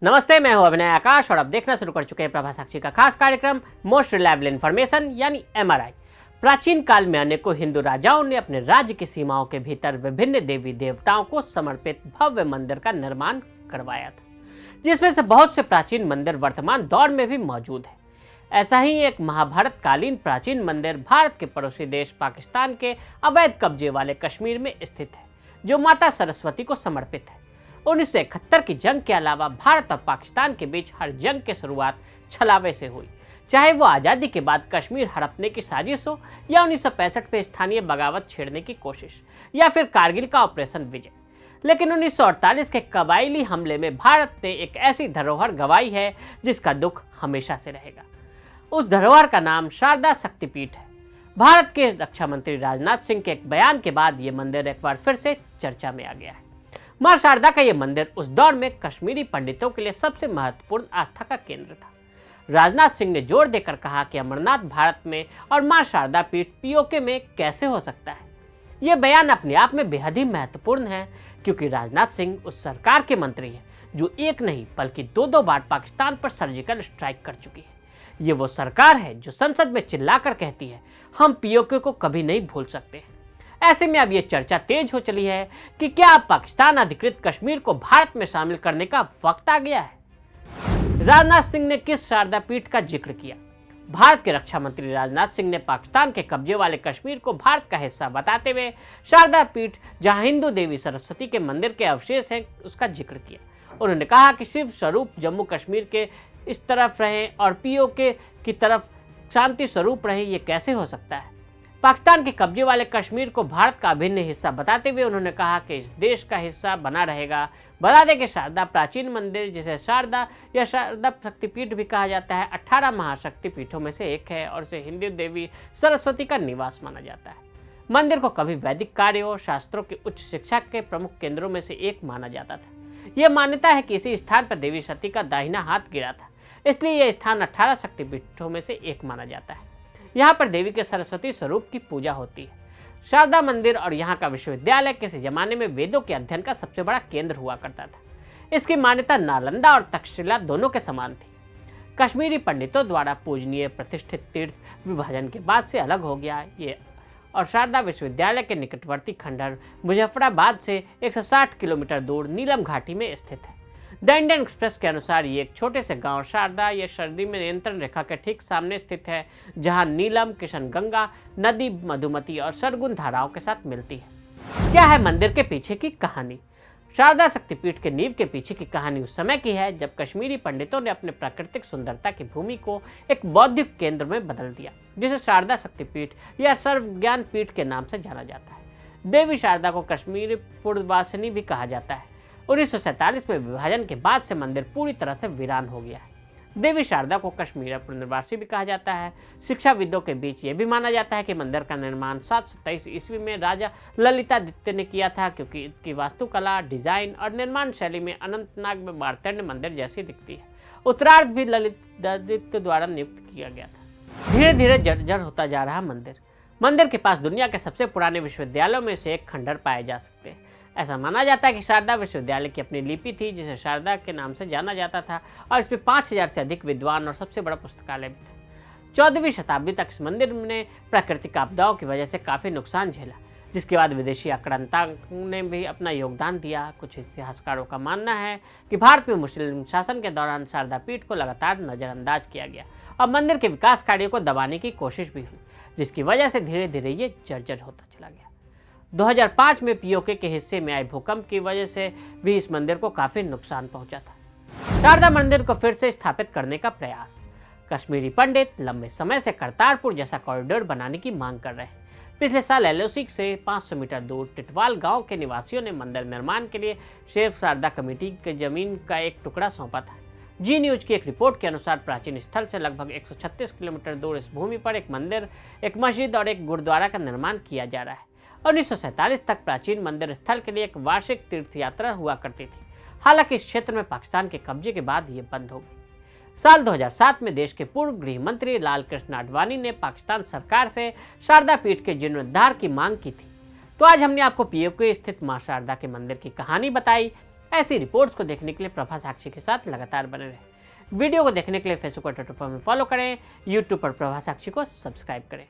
नमस्ते, मैं हूं अभिनय आकाश और अब देखना शुरू कर चुके हैं प्रभा साक्षी का खास कार्यक्रम मोस्ट रिलायबल इन्फॉर्मेशन यानी एमआरआई। प्राचीन काल में अनेकों हिंदू राजाओं ने अपने राज्य की सीमाओं के भीतर विभिन्न देवी देवताओं को समर्पित भव्य मंदिर का निर्माण करवाया था, जिसमें से बहुत से प्राचीन मंदिर वर्तमान दौर में भी मौजूद है। ऐसा ही एक महाभारत कालीन प्राचीन मंदिर भारत के पड़ोसी देश पाकिस्तान के अवैध कब्जे वाले कश्मीर में स्थित है, जो माता सरस्वती को समर्पित है। 1971 की जंग के अलावा भारत और पाकिस्तान के बीच हर जंग की शुरुआत छलावे से हुई, चाहे वो आज़ादी के बाद कश्मीर हड़पने की साजिश हो या 1965 में स्थानीय बगावत छेड़ने की कोशिश या फिर कारगिल का ऑपरेशन विजय। लेकिन 1948 के कबायली हमले में भारत ने एक ऐसी धरोहर गंवाई है जिसका दुख हमेशा से रहेगा। उस धरोहर का नाम शारदा शक्तिपीठ है। भारत के रक्षा मंत्री राजनाथ सिंह के एक बयान के बाद ये मंदिर एक बार फिर से चर्चा में आ गया है। मां शारदा का यह मंदिर उस दौर में कश्मीरी पंडितों के लिए सबसे महत्वपूर्ण आस्था का केंद्र था। राजनाथ सिंह ने जोर देकर कहा कि अमरनाथ भारत में और मां शारदा पीठ पीओके में कैसे हो सकता है। यह बयान अपने आप में बेहद ही महत्वपूर्ण है, क्योंकि राजनाथ सिंह उस सरकार के मंत्री हैं जो एक नहीं बल्कि दो बार पाकिस्तान पर सर्जिकल स्ट्राइक कर चुकी है। ये वो सरकार है जो संसद में चिल्लाकर कहती है, हम पीओके को कभी नहीं भूल सकते। ऐसे में अब यह चर्चा तेज हो चली है कि क्या अब पाकिस्तान अधिकृत कश्मीर को भारत में शामिल करने का वक्त आ गया है। राजनाथ सिंह ने किस शारदा पीठ का जिक्र किया। भारत के रक्षा मंत्री राजनाथ सिंह ने पाकिस्तान के कब्जे वाले कश्मीर को भारत का हिस्सा बताते हुए शारदा पीठ, जहां हिंदू देवी सरस्वती के मंदिर के अवशेष हैं, उसका जिक्र किया। उन्होंने कहा कि शिव स्वरूप जम्मू कश्मीर के इस तरफ रहे और पीओके की तरफ शांति स्वरूप रहे, ये कैसे हो सकता है। पाकिस्तान के कब्जे वाले कश्मीर को भारत का अभिन्न हिस्सा बताते हुए उन्होंने कहा कि इस देश का हिस्सा बना रहेगा। बता दें कि शारदा प्राचीन मंदिर, जिसे शारदा या शारदा शक्तिपीठ भी कहा जाता है, 18 महाशक्तिपीठों में से एक है और इसे हिंदू देवी सरस्वती का निवास माना जाता है। मंदिर को कभी वैदिक कार्यों, शास्त्रों की उच्च शिक्षा के प्रमुख केंद्रों में से एक माना जाता था। यह मान्यता है कि इसी स्थान पर देवी सती का दाहिना हाथ गिरा था, इसलिए यह स्थान 18 शक्तिपीठों में से एक माना जाता है। यहाँ पर देवी के सरस्वती स्वरूप की पूजा होती है। शारदा मंदिर और यहाँ का विश्वविद्यालय किसी जमाने में वेदों के अध्ययन का सबसे बड़ा केंद्र हुआ करता था। इसकी मान्यता नालंदा और तक्षशिला दोनों के समान थी। कश्मीरी पंडितों द्वारा पूजनीय प्रतिष्ठित तीर्थ विभाजन के बाद से अलग हो गया ये, और शारदा विश्वविद्यालय के निकटवर्ती खंडहर मुजफ्फराबाद से 160 किलोमीटर दूर नीलम घाटी में स्थित है। द इंडियन एक्सप्रेस के अनुसार ये एक छोटे से गांव शारदा या सर्दी में नियंत्रण रेखा के ठीक सामने स्थित है, जहां नीलम, किशनगंगा नदी मधुमती और सरगुन धाराओं के साथ मिलती है। क्या है मंदिर के पीछे की कहानी। शारदा शक्तिपीठ के नींव के पीछे की कहानी उस समय की है जब कश्मीरी पंडितों ने अपने प्राकृतिक सुंदरता की भूमि को एक बौद्धिक केंद्र में बदल दिया, जिसे शारदा शक्तिपीठ या सर्वज्ञान पीठ के नाम से जाना जाता है। देवी शारदा को कश्मीरी पूर्ववासिनी भी कहा जाता है। 1947 में विभाजन के बाद से मंदिर पूरी तरह से वीरान हो गया है। देवी शारदा को कश्मीर पुनर्वासी भी कहा जाता है। शिक्षाविदों के बीच यह भी माना जाता है कि मंदिर का निर्माण 723 ईस्वी में राजा ललितादित्य ने किया था, क्योंकि इसकी वास्तुकला, डिजाइन और निर्माण शैली में अनंतनाग में मार्तंड मंदिर जैसी दिखती है। उत्तरार्ध भी ललितादित्य द्वारा नियुक्त किया गया था। धीरे धीरे जर्जर होता जा रहा मंदिर के पास दुनिया के सबसे पुराने विश्वविद्यालयों में से एक खंडहर पाए जा सकते हैं। ऐसा माना जाता है कि शारदा विश्वविद्यालय की अपनी लिपि थी, जिसे शारदा के नाम से जाना जाता था, और इसमें 5000 से अधिक विद्वान और सबसे बड़ा पुस्तकालय भी था। 14वीं शताब्दी तक इस मंदिर ने प्राकृतिक आपदाओं की वजह से काफ़ी नुकसान झेला, जिसके बाद विदेशी आक्रांता ने भी अपना योगदान दिया। कुछ इतिहासकारों का मानना है कि भारत में मुस्लिम शासन के दौरान शारदा पीठ को लगातार नज़रअंदाज किया गया और मंदिर के विकास कार्यों को दबाने की कोशिश भी हुई, जिसकी वजह से धीरे धीरे ये जर्जर होता चला गया। 2005 में पीओके के हिस्से में आए भूकंप की वजह से भी इस मंदिर को काफी नुकसान पहुंचा था। शारदा मंदिर को फिर से स्थापित करने का प्रयास। कश्मीरी पंडित लंबे समय से करतारपुर जैसा कॉरिडोर बनाने की मांग कर रहे हैं। पिछले साल एलओसी से 500 मीटर दूर टिटवाल गांव के निवासियों ने मंदिर निर्माण के लिए शेर शारदा कमेटी की जमीन का एक टुकड़ा सौंपा था। जी न्यूज की एक रिपोर्ट के अनुसार प्राचीन स्थल से लगभग 136 किलोमीटर दूर इस भूमि पर एक मंदिर, एक मस्जिद और एक गुरुद्वारा का निर्माण किया जा रहा है। 1947 तक प्राचीन मंदिर स्थल के लिए एक वार्षिक तीर्थ यात्रा हुआ करती थी। हालांकि इस क्षेत्र में पाकिस्तान के कब्जे के बाद ये बंद हो गई। साल 2007 में देश के पूर्व गृह मंत्री लाल कृष्ण आडवाणी ने पाकिस्तान सरकार से शारदा पीठ के जीर्णोद्धार की मांग की थी। तो आज हमने आपको पीओके स्थित मां शारदा के मंदिर की कहानी बताई। ऐसी रिपोर्ट्स को देखने के लिए प्रभा साक्षी के साथ लगातार बने रहें। वीडियो को देखने के लिए फेसबुक और ट्विटर पर फॉलो करें, यूट्यूब पर प्रभा साक्षी को सब्सक्राइब करें।